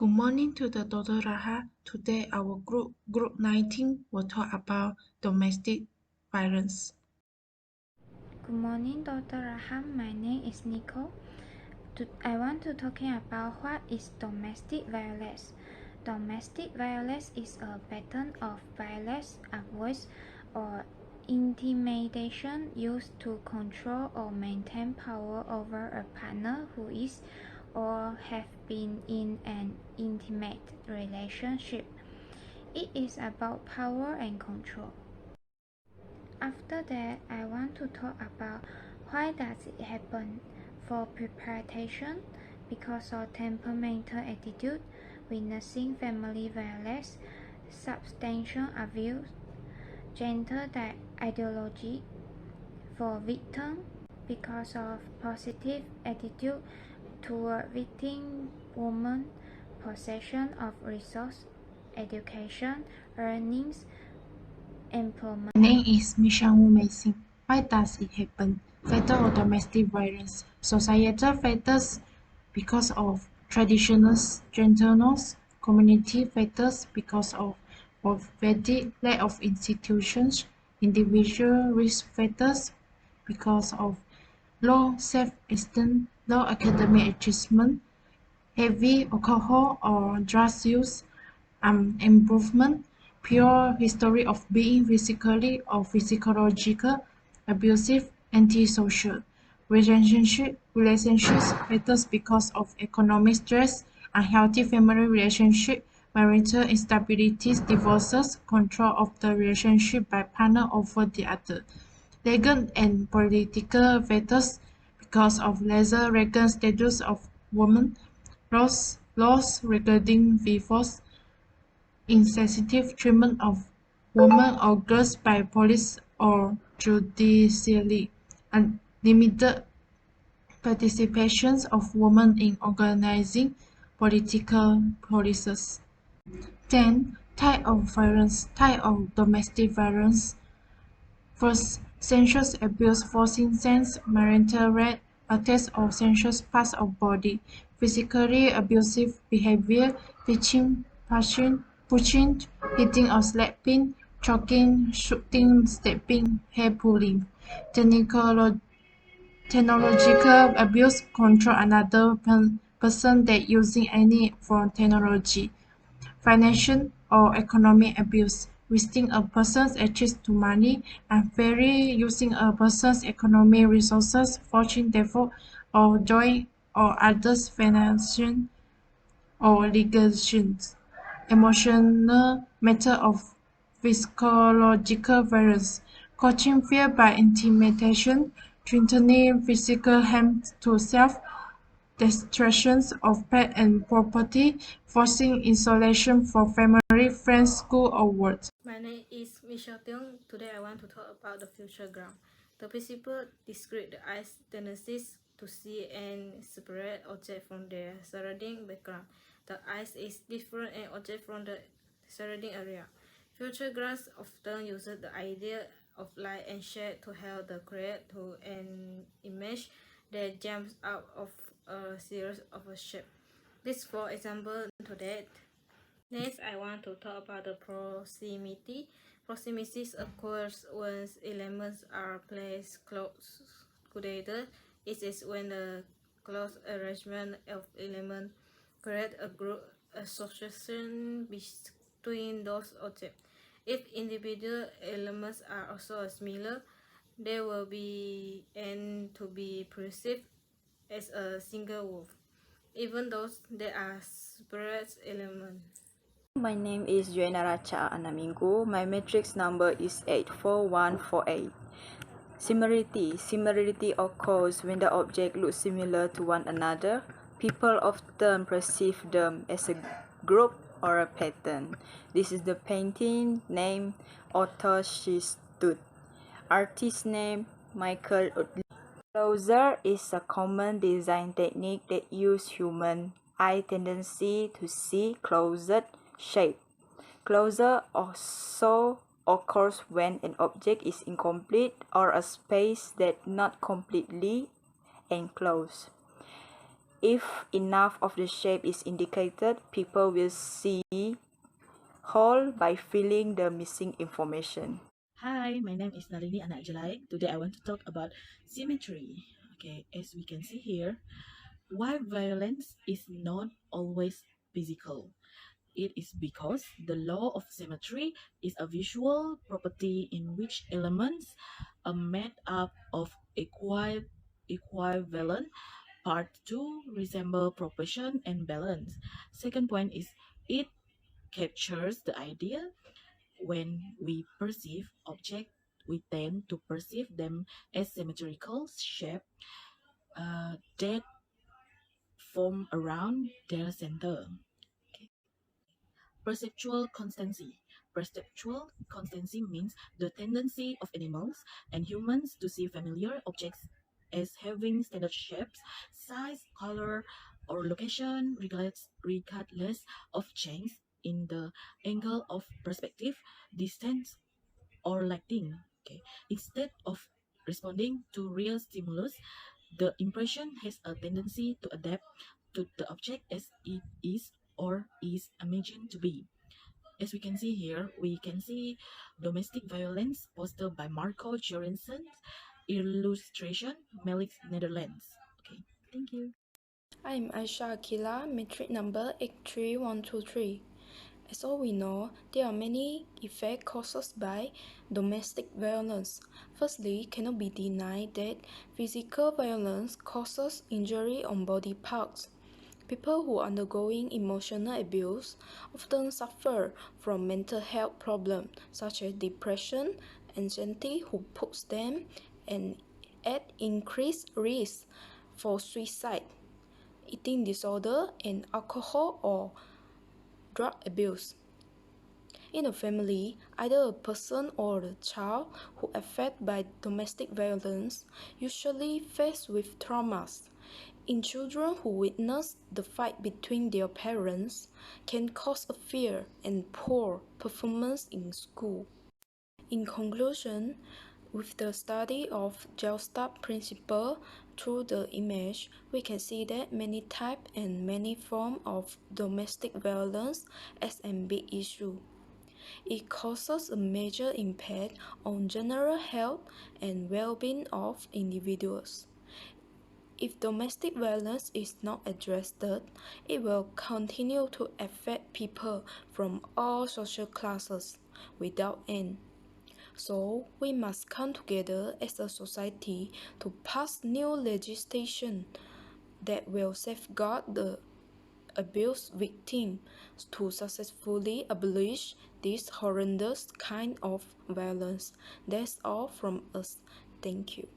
Good morning to the Dr. Raha. Today our group 19 will talk about domestic violence. Good morning, Dr. Raham. My name is Nico. I want to talking about what is domestic violence. Domestic violence is a pattern of violence, abuse, or intimidation used to control or maintain power over a partner who is or have been in an intimate relationship. It is about power and control. After that, I want to talk about why does it happen. For preparation, because of temperamental attitude, witnessing family violence, substantial abuse, gender ideology. For victim, because of positive attitude toward victim women, possession of resource, education, earnings, employment. My name is Mishan Mason. Why does it happen? Factor of domestic violence. Societal factors because of traditional gender norms, community factors because of poverty, lack of institutions, individual risk factors because of low self-esteem, low academic achievement, heavy alcohol or drug use, improvement, pure history of being physically or physiological abusive, antisocial, relationships factors because of economic stress, unhealthy family relationship, marital instabilities, divorces, control of the relationship by partner over the other. Legal and political factors because of lesser legal status of women, laws regarding divorce, insensitive treatment of women or girls by police or judiciary, and limited participation of women in organizing political processes. Then, type of violence, type of domestic violence. First, sexual abuse, forcing sex, marital rape, attacks of sexual parts of body, physically abusive behavior, pushing, hitting or slapping, choking, shooting, stabbing, hair pulling. Technological abuse, control another person that using any form technology. Financial or economic abuse, wasting a person's access to money, unfairly using a person's economic resources, fortune, default, or joy or others' financial or legations. Emotional matter of psychological violence, causing fear by intimidation, threatening physical harm to self, destruction of pet and property, forcing isolation from family, friends, school, or work. My name is Michelle Tiong. Today I want to talk about the future ground. The principle describes the eye's tendency to see and separate objects from their surrounding background. The eye is different an object from the surrounding area. Future grounds often uses the idea of light and shade to help the create to an image that jumps out of a series of a shape. This, for example, today. Next, I want to talk about the proximity. Proximity occurs when elements are placed close together. It is when the close arrangement of elements create a group association between those objects. If individual elements are also similar, they will be and to be perceived as a single whole, even though they are separate elements. My name is Joanna Racha Anaminggu. My matrix number is 84148. Similarity occurs when the object looks similar to one another. People often perceive them as a group or a pattern. This is the painting name, author she stood. Artist name, Michael Utley. Closure is a common design technique that uses human eye tendency to see closed shape. Closure also occurs when an object is incomplete or a space that not completely enclosed. If enough of the shape is indicated, people will see whole by filling the missing information. Hi, my name is Nalini Anak Jelai. Today I want to talk about symmetry. Okay, as we can see here, why violence is not always physical. It is because the law of symmetry is a visual property in which elements are made up of equivalent part to resemble proportion and balance. Second point is it captures the idea when we perceive objects, we tend to perceive them as symmetrical shape that form around their center. Perceptual constancy. Perceptual constancy means the tendency of animals and humans to see familiar objects as having standard shapes, size, color, or location regardless of change in the angle of perspective, distance, or lighting. Okay. Instead of responding to real stimulus, the impression has a tendency to adapt to the object as it is or is imagined to be. As we can see here, we can see domestic violence posted by Marco Jorensen's illustration, Melik, Netherlands. Okay, thank you. I'm Aisha Akila, metric number 83123. As all we know, there are many effects caused by domestic violence. Firstly, cannot be denied that physical violence causes injury on body parts. People who are undergoing emotional abuse often suffer from mental health problems such as depression, anxiety, who puts them at increased risk for suicide, eating disorder, and alcohol or drug abuse. In a family, either a person or a child who affected by domestic violence usually faced with traumas. In children who witness the fight between their parents can cause a fear and poor performance in school. In conclusion, with the study of Gestalt principle through the image, we can see that many types and many forms of domestic violence as a big issue. It causes a major impact on general health and well-being of individuals. If domestic violence is not addressed, it will continue to affect people from all social classes without end. So, we must come together as a society to pass new legislation that will safeguard the abuse victim to successfully abolish this horrendous kind of violence. That's all from us. Thank you.